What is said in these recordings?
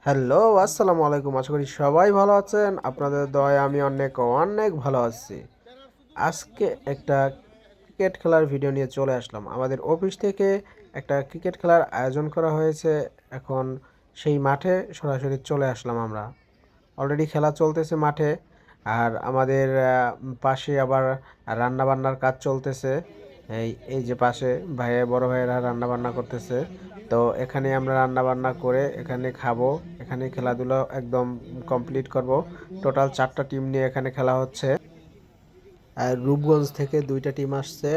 Hello, আসসালামু আলাইকুম। আশা করি সবাই ভালো আছেন। আপনাদের দয়ায় আমি অনেক অনেক ভালো আছি। আজকে একটা ক্রিকেট খেলার ভিডিও নিয়ে চলে আসলাম। আমাদের অফিস থেকে একটা ক্রিকেট খেলার আয়োজন করা হয়েছে। এখন সেই মাঠে সরাসরি চলে আসলাম আমরা। অলরেডি খেলা চলতেছে মাঠে। আর আমাদের পাশে আবার রান্নাবান্নার কাজ চলতেছে। এই যে পাশে বড় ভাইয়েরা রান্নাবান্না করতেছে। তো এখানে আমরা রান্নাবান্না করে এখানে খাবো। এখানে খেলাধুলা একদম কমপ্লিট করব। টোটাল 4টা টিম নিয়ে এখানে খেলা হচ্ছে। আর রূপগঞ্জ থেকে 2টা টিম আসছে।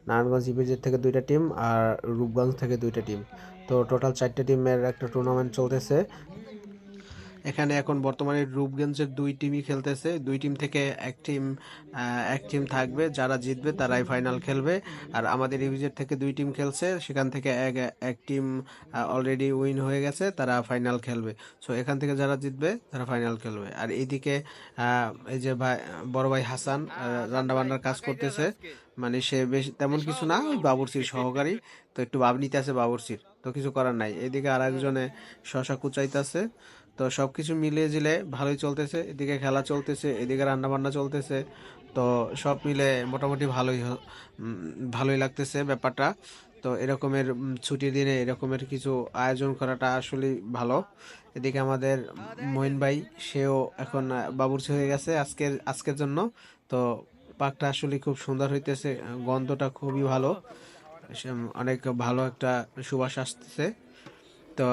নারায়ণগঞ্জ ইপিজেড থেকে 2টা টিম আর রূপগঞ্জ থেকে 2টা টিম। তো টোটাল 4টে টিমের একটা টুর্নামেন্ট চলতেছে। এখানে এখন বর্তমানে রূপগঞ্জের 2 টিমই খেলতেছে। 2 টিম থেকে এক টিম থাকবে, যারা জিতবে তারাই ফাইনাল খেলবে। আর আমাদের ইপিজেড থেকে 2 টিম খেলছে, সেখান থেকে এক টিম অলরেডি উইন হয়ে গেছে, তারা ফাইনাল খেলবে। সো এখান থেকে যারা জিতবে তারা ফাইনাল খেলবে। আর এইদিকে এই যে বড় ভাই হাসান রান্না বান্নার কাজ করতেছে। মানে সে বেশ তেমন কিছু না, ওই বাবুর্চির সহকারী। তো একটু ভাব নিতে আছে বাবুর্চির, তো কিছু করার নাই। এদিকে আর একজনে শশা কুচাইতেছে। তো সবকিছু মিলিয়ে জিলে ভালোই চলতেছে। এদিকে খেলা চলতেছে, এদিকে রান্না বান্না চলতেছে। তো সব মিলে মোটামুটি ভালোই লাগতেছে ব্যাপারটা। তো এরকমের ছুটির দিনে এরকমের কিছু আয়োজন করাটা আসলে ভালো। এদিকে আমাদের মঈন ভাই, সেও এখন বাবুর্চি হয়ে গেছে আজকের জন্য। তো পাকটা আসলে খুব সুন্দর হইতেছে, গন্ধটা খুবই ভালো। অনেক ভালো একটা সুবাস আসতেছে। তো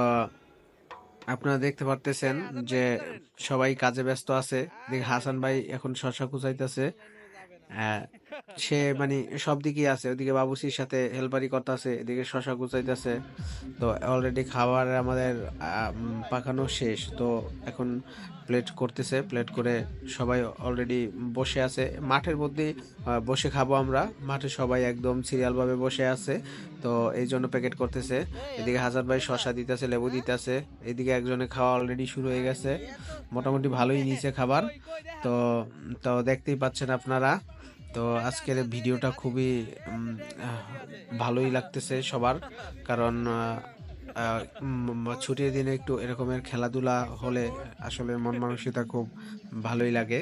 আপনারা দেখতে পারতেছেন যে সবাই কাজে ব্যস্ত আছে। এদিকে হাসান ভাই এখন শশা কুচাইতেছে। আহ, সে মানে সব দিকেই আছে। ওদিকে বাবুসির সাথে হেল্পারি করতেছে, এদিকে শশা কুচাইতেছে। তো অলরেডি খাবার আমাদের পাকানো শেষ। তো এখন প্লেট করতেছে, প্লেট করে সবাই অলরেডি বসে আছে মাঠের মধ্যে। বসে খাবো আমরা, মাঠে সবাই একদম সিরিয়াল ভাবে বসে আছে। তো এই জন্য প্যাকেট করতেছে। এদিকে হাজার ভাই শশা দিতেছে, লেবু দিতেছে। এদিকে একজনে খাওয়া অলরেডি শুরু হয়ে গেছে। মোটামুটি ভালোই নিচে খাবার। তো তো দেখতেই পাচ্ছেন আপনারা। তো আজকের ভিডিওটা খুবই উম, আহ, ভালোই লাগতেছে সবার। কারণ ছুটির দিনে একটু এরকমের খেলাধুলা হলে আসলে মন মানসিকতা খুব ভালোই লাগে।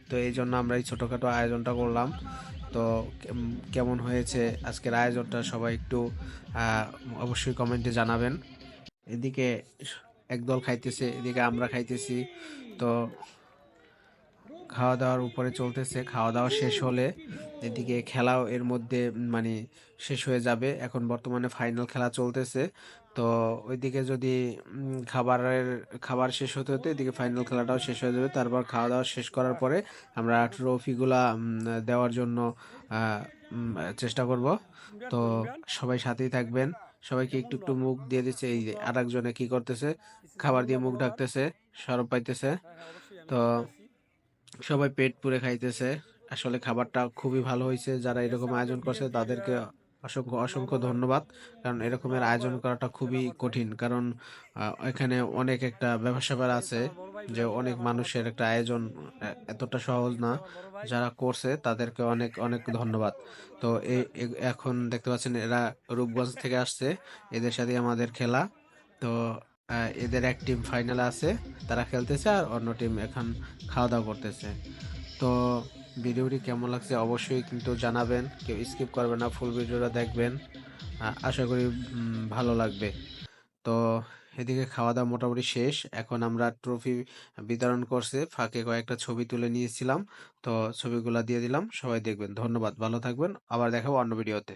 তো এই জন্য আমরা এই ছোটখাটো আয়োজনটা করলাম। তো কেমন হয়েছে আজকের আয়োজনটা সবাই একটু আহ, অবশ্যই কমেন্টে জানাবেন। এদিকে একদল খাইতেছে, এদিকে আমরা খাইতেছি। তো খাওয়া দাওয়ার উপরে চলতেছে। খাওয়া দাওয়া শেষ হলে এদিকে খেলাও এর মধ্যে মানে শেষ হয়ে যাবে। এখন বর্তমানে ফাইনাল খেলা চলতেছে। তো ওইদিকে যদি খাবার শেষ হতে হতে এদিকে ফাইনাল খেলাটাও শেষ হয়ে যাবে। তারপর খাওয়া দাওয়া শেষ করার পরে আমরা ট্রফিগুলা দেওয়ার জন্য আহ, উম, চেষ্টা করব। তো সবাই সাথেই থাকবেন। সবাইকে একটু একটু মুখ দিয়ে দিচ্ছে। এই যে আর একজনে কি করতেছে, খাবার দিয়ে মুখ ঢাকতেছে, সরব পাইতেছে। তো সবাই পেট পুরে খাইতেছে। আসলে খাবারটা খুবই ভালো হয়েছে। যারা এরকম আয়োজন করছে তাদেরকে অসংখ্য অসংখ্য ধন্যবাদ। কারণ এরকমের আয়োজন করাটা খুবই কঠিন। কারণ এখানে অনেক একটা ব্যাপার স্যাপার আছে, যে অনেক মানুষের একটা আয়োজন এতটা সহজ না। যারা করছে তাদেরকে অনেক অনেক ধন্যবাদ। তো এখন দেখতে পাচ্ছেন এরা রূপগঞ্জ থেকে আসছে, এদের সাথে আমাদের খেলা। তো এদের এক টিম ফাইনালে আছে, তারা খেলতেছে। আর অন্য টিম এখন খাওয়া দাওয়া করতেছে। তো ভিডিওটি কেমন লাগছে অবশ্যই কিন্তু জানাবেন। কেউ স্কিপ করবে না, ফুল ভিডিওটা দেখবেন। আশা করি ভালো লাগবে। তো এদিকে খাওয়া দাওয়া মোটামুটি শেষ। এখন আমরা ট্রফি বিতরণ করছে, ফাঁকে কয়েকটা ছবি তুলে নিয়েছিলাম। তো ছবিগুলা দিয়ে দিলাম, সবাই দেখবেন। ধন্যবাদ, ভালো থাকবেন। আবার দেখাবো অন্য ভিডিওতে।